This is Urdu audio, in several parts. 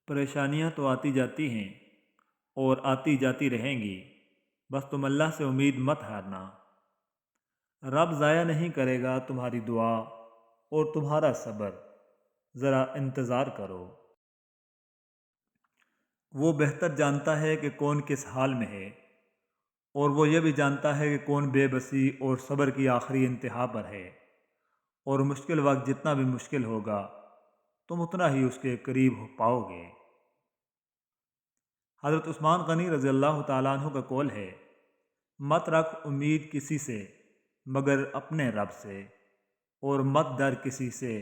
پریشانیاں تو آتی جاتی ہیں اور آتی جاتی رہیں گی، بس تم اللہ سے امید مت ہارنا۔ رب ضائع نہیں کرے گا تمہاری دعا اور تمہارا صبر، ذرا انتظار کرو۔ وہ بہتر جانتا ہے کہ کون کس حال میں ہے، اور وہ یہ بھی جانتا ہے کہ کون بے بسی اور صبر کی آخری انتہا پر ہے، اور مشکل وقت جتنا بھی مشکل ہوگا تم اتنا ہی اس کے قریب ہو پاؤ گے۔ حضرت عثمان غنی رضی اللہ تعالیٰ عنہ کا قول ہے، مت رکھ امید کسی سے مگر اپنے رب سے، اور مت ڈر کسی سے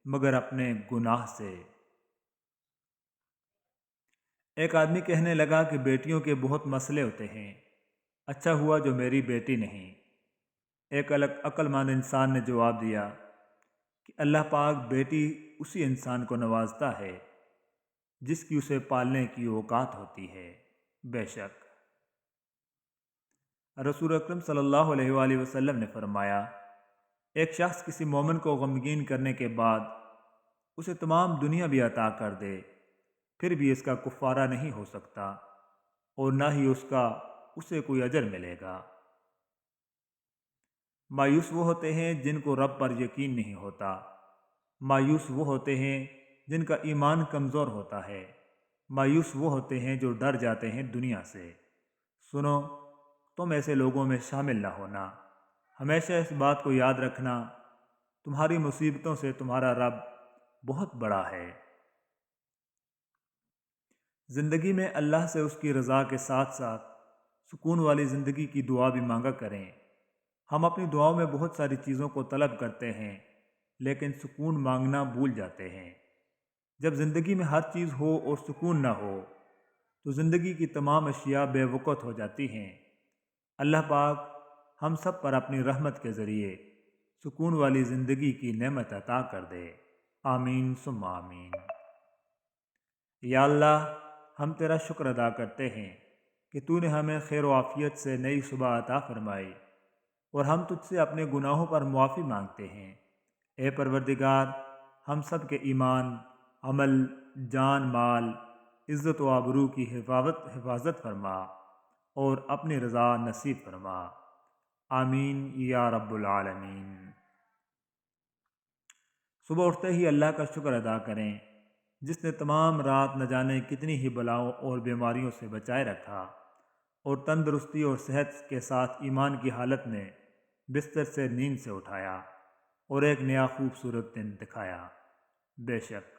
مگر اپنے گناہ سے۔ ایک آدمی کہنے لگا کہ بیٹیوں کے بہت مسئلے ہوتے ہیں، اچھا ہوا جو میری بیٹی نہیں۔ ایک عقل مند انسان نے جواب دیا کہ اللہ پاک بیٹی اسی انسان کو نوازتا ہے جس کی اسے پالنے کی اوقات ہوتی ہے۔ بے شک رسول اکرم صلی اللہ علیہ وآلہ وسلم نے فرمایا، ایک شخص کسی مومن کو غمگین کرنے کے بعد اسے تمام دنیا بھی عطا کر دے، پھر بھی اس کا کفارہ نہیں ہو سکتا، اور نہ ہی اسے کوئی اجر ملے گا۔ مایوس وہ ہوتے ہیں جن کو رب پر یقین نہیں ہوتا، مایوس وہ ہوتے ہیں جن کا ایمان کمزور ہوتا ہے، مایوس وہ ہوتے ہیں جو ڈر جاتے ہیں دنیا سے۔ سنو، تم ایسے لوگوں میں شامل نہ ہونا۔ ہمیشہ اس بات کو یاد رکھنا، تمہاری مصیبتوں سے تمہارا رب بہت بڑا ہے۔ زندگی میں اللہ سے اس کی رضا کے ساتھ ساتھ سکون والی زندگی کی دعا بھی مانگا کریں۔ ہم اپنی دعاؤں میں بہت ساری چیزوں کو طلب کرتے ہیں، لیکن سکون مانگنا بھول جاتے ہیں۔ جب زندگی میں ہر چیز ہو اور سکون نہ ہو تو زندگی کی تمام اشیاء بے وقت ہو جاتی ہیں۔ اللہ پاک ہم سب پر اپنی رحمت کے ذریعے سکون والی زندگی کی نعمت عطا کر دے۔ آمین ثم آمین۔ یا اللہ، ہم تیرا شکر ادا کرتے ہیں کہ تو نے ہمیں خیر و عافیت سے نئی صبح عطا فرمائی، اور ہم تجھ سے اپنے گناہوں پر معافی مانگتے ہیں۔ اے پروردگار، ہم سب کے ایمان، عمل، جان مال، عزت و آبرو کی حفاظت فرما اور اپنی رضا نصیب فرما۔ آمین یا رب العالمین۔ صبح اٹھتے ہی اللہ کا شکر ادا کریں جس نے تمام رات نہ جانے کتنی ہی بلاؤں اور بیماریوں سے بچائے رکھا، اور تندرستی اور صحت کے ساتھ ایمان کی حالت میں بستر سے نیند سے اٹھایا اور ایک نیا خوبصورت دن دکھایا۔ بے شک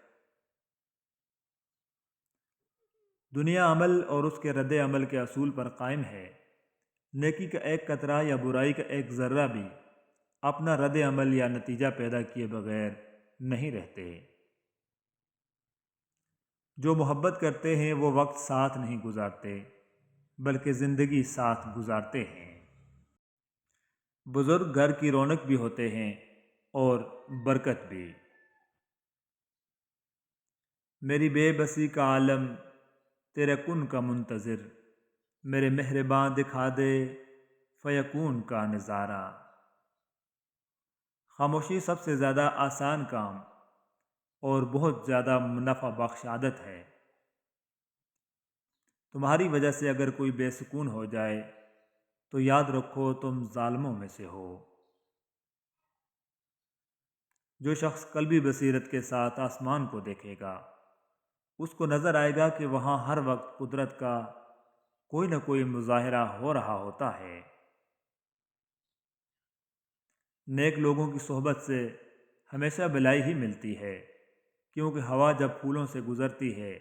دنیا عمل اور اس کے رد عمل کے اصول پر قائم ہے۔ نیکی کا ایک قطرہ یا برائی کا ایک ذرہ بھی اپنا رد عمل یا نتیجہ پیدا کیے بغیر نہیں رہتے۔ جو محبت کرتے ہیں وہ وقت ساتھ نہیں گزارتے بلکہ زندگی ساتھ گزارتے ہیں۔ بزرگ گھر کی رونق بھی ہوتے ہیں اور برکت بھی۔ میری بے بسی کا عالم تیرے کن کا منتظر، میرے مہرباں دکھا دے فیکون کا نظارہ۔ خاموشی سب سے زیادہ آسان کام اور بہت زیادہ منافع بخش عادت ہے۔ تمہاری وجہ سے اگر کوئی بے سکون ہو جائے تو یاد رکھو تم ظالموں میں سے ہو۔ جو شخص قلبی بصیرت کے ساتھ آسمان کو دیکھے گا اس کو نظر آئے گا کہ وہاں ہر وقت قدرت کا کوئی نہ کوئی مظاہرہ ہو رہا ہوتا ہے۔ نیک لوگوں کی صحبت سے ہمیشہ بھلائی ہی ملتی ہے، کیونکہ ہوا جب پھولوں سے گزرتی ہے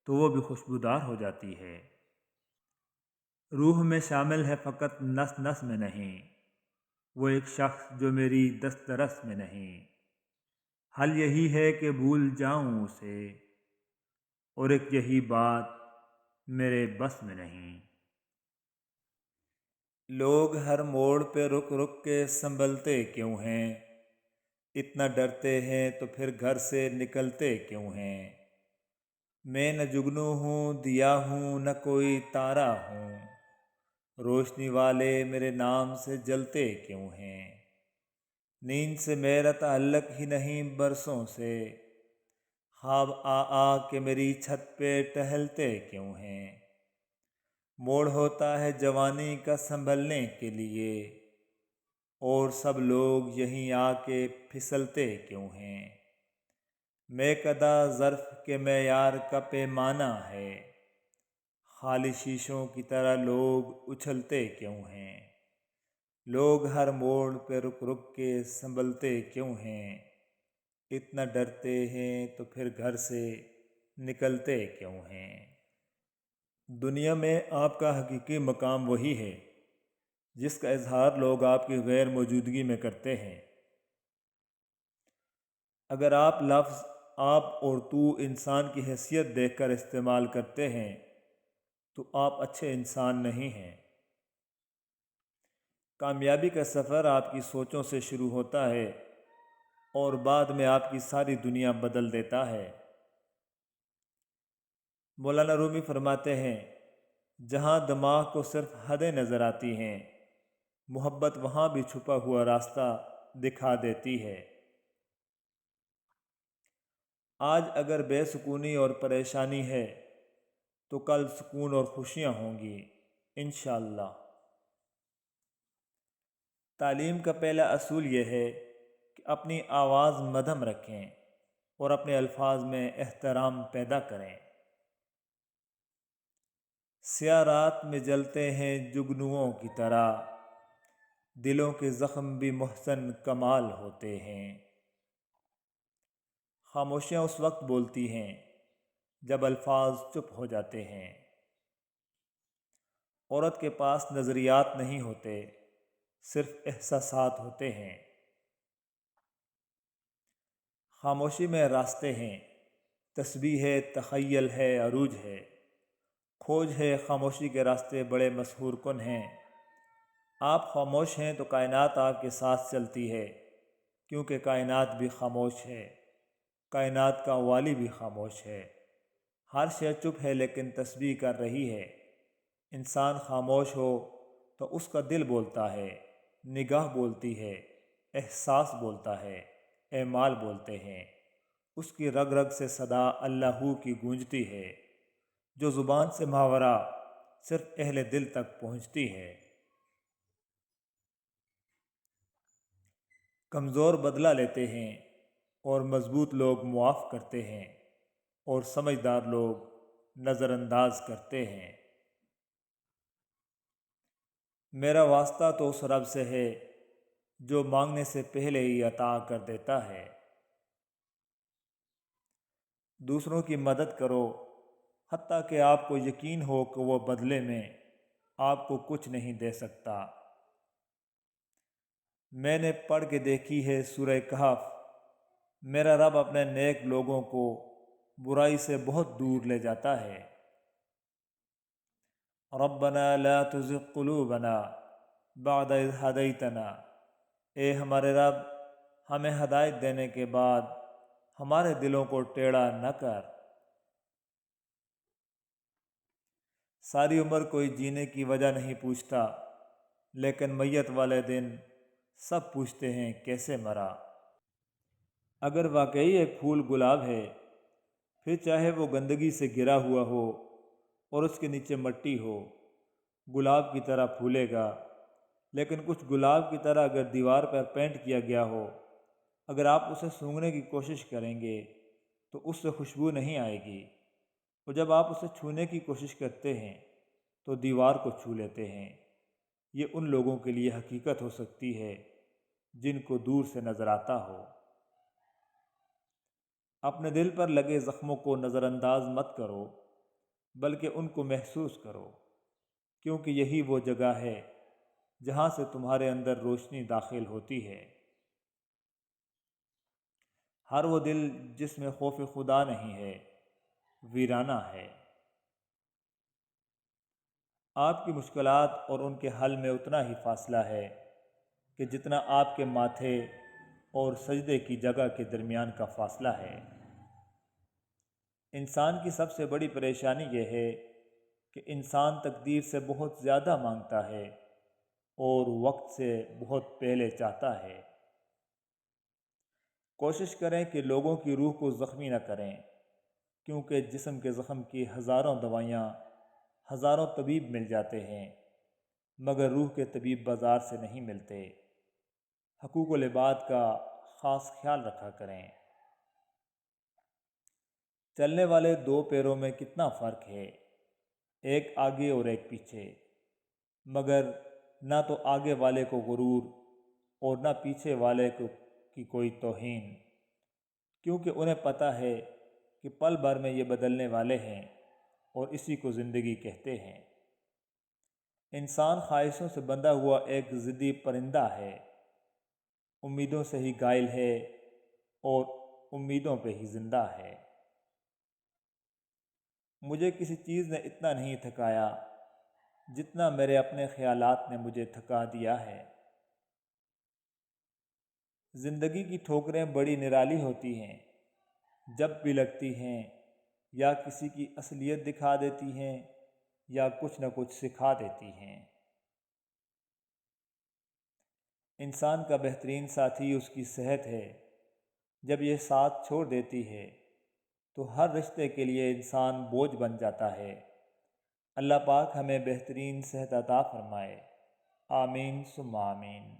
تو وہ بھی خوشبودار ہو جاتی ہے۔ روح میں شامل ہے فقط نس نس میں نہیں، وہ ایک شخص جو میری دست رس میں نہیں۔ حل یہی ہے کہ بھول جاؤں اسے، اور ایک یہی بات میرے بس میں نہیں۔ لوگ ہر موڑ پہ رک رک کے سنبھلتے کیوں ہیں؟ اتنا ڈرتے ہیں تو پھر گھر سے نکلتے کیوں ہیں؟ میں نہ جگنو ہوں دیا ہوں نہ کوئی تارا ہوں، روشنی والے میرے نام سے جلتے کیوں ہیں؟ نیند سے میرا تعلق ہی نہیں برسوں سے، خواب آ آ کے میری چھت پہ ٹہلتے کیوں ہیں؟ موڑ ہوتا ہے جوانی کا سنبھلنے کے لیے، اور سب لوگ یہیں آ کے پھسلتے کیوں ہیں؟ میں قدا ظرف کے معیار کا پیمانہ ہے، خالی شیشوں کی طرح لوگ اچھلتے کیوں ہیں؟ لوگ ہر موڑ پہ رک رک کے سنبھلتے کیوں ہیں؟ اتنا ڈرتے ہیں تو پھر گھر سے نکلتے کیوں ہیں؟ دنیا میں آپ کا حقیقی مقام وہی ہے جس کا اظہار لوگ آپ کی غیر موجودگی میں کرتے ہیں۔ اگر آپ لفظ آپ اور تو انسان کی حیثیت دیکھ کر استعمال کرتے ہیں تو آپ اچھے انسان نہیں ہیں۔ کامیابی کا سفر آپ کی سوچوں سے شروع ہوتا ہے اور بعد میں آپ کی ساری دنیا بدل دیتا ہے۔ مولانا رومی فرماتے ہیں، جہاں دماغ کو صرف حدیں نظر آتی ہیں، محبت وہاں بھی چھپا ہوا راستہ دکھا دیتی ہے۔ آج اگر بے سکونی اور پریشانی ہے تو کل سکون اور خوشیاں ہوں گی انشاءاللہ۔ تعلیم کا پہلا اصول یہ ہے کہ اپنی آواز مدھم رکھیں اور اپنے الفاظ میں احترام پیدا کریں۔ سیاہ رات میں جلتے ہیں جگنوؤں کی طرح، دلوں کے زخم بھی محسن کمال ہوتے ہیں۔ خاموشیاں اس وقت بولتی ہیں جب الفاظ چپ ہو جاتے ہیں۔ عورت کے پاس نظریات نہیں ہوتے، صرف احساسات ہوتے ہیں۔ خاموشی میں راستے ہیں، تسبیح ہے، تخیل ہے، عروج ہے، کھوج ہے۔ خاموشی کے راستے بڑے مسحور کن ہیں۔ آپ خاموش ہیں تو کائنات آپ کے ساتھ چلتی ہے، کیونکہ کائنات بھی خاموش ہے، کائنات کا والی بھی خاموش ہے۔ ہر شے چپ ہے لیکن تسبیح کر رہی ہے۔ انسان خاموش ہو تو اس کا دل بولتا ہے، نگاہ بولتی ہے، احساس بولتا ہے، اعمال بولتے ہیں۔ اس کی رگ رگ سے صدا اللہ ہو کی گونجتی ہے، جو زبان سے ماورا صرف اہل دل تک پہنچتی ہے۔ کمزور بدلہ لیتے ہیں اور مضبوط لوگ معاف کرتے ہیں، اور سمجھدار لوگ نظر انداز کرتے ہیں۔ میرا واسطہ تو اس رب سے ہے جو مانگنے سے پہلے ہی عطا کر دیتا ہے۔ دوسروں کی مدد کرو حتیٰ کہ آپ کو یقین ہو کہ وہ بدلے میں آپ کو کچھ نہیں دے سکتا۔ میں نے پڑھ کے دیکھی ہے سورہ کہف، میرا رب اپنے نیک لوگوں کو برائی سے بہت دور لے جاتا ہے۔ ربنا لا تزغ قلوبنا بعد اذ ہدیتنا، اے ہمارے رب ہمیں ہدایت دینے کے بعد ہمارے دلوں کو ٹیڑھا نہ کر۔ ساری عمر کوئی جینے کی وجہ نہیں پوچھتا، لیکن میت والے دن سب پوچھتے ہیں کیسے مرا۔ اگر واقعی ایک پھول گلاب ہے، پھر چاہے وہ گندگی سے گرا ہوا ہو اور اس کے نیچے مٹی ہو، گلاب کی طرح پھولے گا۔ لیکن کچھ گلاب کی طرح اگر دیوار پر پینٹ کیا گیا ہو، اگر آپ اسے سونگھنے کی کوشش کریں گے تو اس سے خوشبو نہیں آئے گی، اور جب آپ اسے چھونے کی کوشش کرتے ہیں تو دیوار کو چھو لیتے ہیں۔ یہ ان لوگوں کے لیے حقیقت ہو سکتی ہے جن کو دور سے نظر آتا ہو۔ اپنے دل پر لگے زخموں کو نظر انداز مت کرو، بلکہ ان کو محسوس کرو، کیونکہ یہی وہ جگہ ہے جہاں سے تمہارے اندر روشنی داخل ہوتی ہے۔ ہر وہ دل جس میں خوف خدا نہیں ہے ویرانہ ہے۔ آپ کی مشکلات اور ان کے حل میں اتنا ہی فاصلہ ہے کہ جتنا آپ کے ماتھے اور سجدے کی جگہ کے درمیان کا فاصلہ ہے۔ انسان کی سب سے بڑی پریشانی یہ ہے کہ انسان تقدیر سے بہت زیادہ مانگتا ہے اور وقت سے بہت پہلے چاہتا ہے۔ کوشش کریں کہ لوگوں کی روح کو زخمی نہ کریں، کیونکہ جسم کے زخم کی ہزاروں دوائیاں ہزاروں طبیب مل جاتے ہیں، مگر روح کے طبیب بازار سے نہیں ملتے۔ حقوق العباد کا خاص خیال رکھا کریں۔ چلنے والے دو پیروں میں کتنا فرق ہے، ایک آگے اور ایک پیچھے، مگر نہ تو آگے والے کو غرور اور نہ پیچھے والے کی کوئی توہین، کیونکہ انہیں پتہ ہے کہ پل بھر میں یہ بدلنے والے ہیں اور اسی کو زندگی کہتے ہیں۔ انسان خواہشوں سے بندھا ہوا ایک ضدی پرندہ ہے، امیدوں سے ہی گائل ہے اور امیدوں پہ ہی زندہ ہے۔ مجھے کسی چیز نے اتنا نہیں تھکایا جتنا میرے اپنے خیالات نے مجھے تھکا دیا ہے۔ زندگی کی ٹھوکریں بڑی نرالی ہوتی ہیں، جب بھی لگتی ہیں یا کسی کی اصلیت دکھا دیتی ہیں یا کچھ نہ کچھ سکھا دیتی ہیں۔ انسان کا بہترین ساتھی اس کی صحت ہے، جب یہ ساتھ چھوڑ دیتی ہے تو ہر رشتے کے لیے انسان بوجھ بن جاتا ہے۔ اللہ پاک ہمیں بہترین صحت عطا فرمائے، آمین ثم آمین۔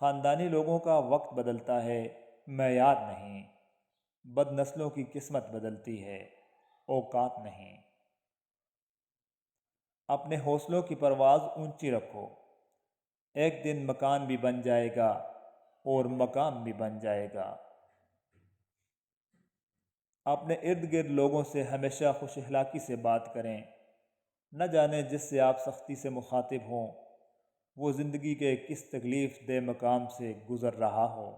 خاندانی لوگوں کا وقت بدلتا ہے، معیار نہیں۔ بد نسلوں کی قسمت بدلتی ہے، اوقات نہیں۔ اپنے حوصلوں کی پرواز اونچی رکھو، ایک دن مکان بھی بن جائے گا اور مقام بھی بن جائے گا۔ اپنے ارد گرد لوگوں سے ہمیشہ خوش اخلاقی سے بات کریں، نہ جانے جس سے آپ سختی سے مخاطب ہوں وہ زندگی کے کس تکلیف دہ مقام سے گزر رہا ہو۔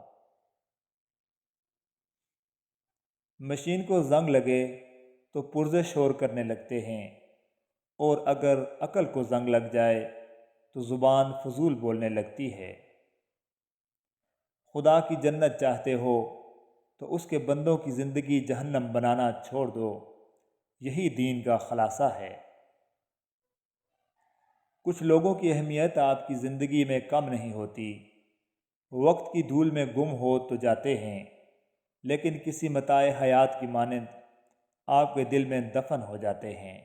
مشین کو زنگ لگے تو پرزے شور کرنے لگتے ہیں، اور اگر عقل کو زنگ لگ جائے تو زبان فضول بولنے لگتی ہے۔ خدا کی جنت چاہتے ہو تو اس کے بندوں کی زندگی جہنم بنانا چھوڑ دو، یہی دین کا خلاصہ ہے۔ کچھ لوگوں کی اہمیت آپ کی زندگی میں کم نہیں ہوتی، وقت کی دھول میں گم ہو تو جاتے ہیں، لیکن کسی متاع حیات کی مانند آپ کے دل میں دفن ہو جاتے ہیں۔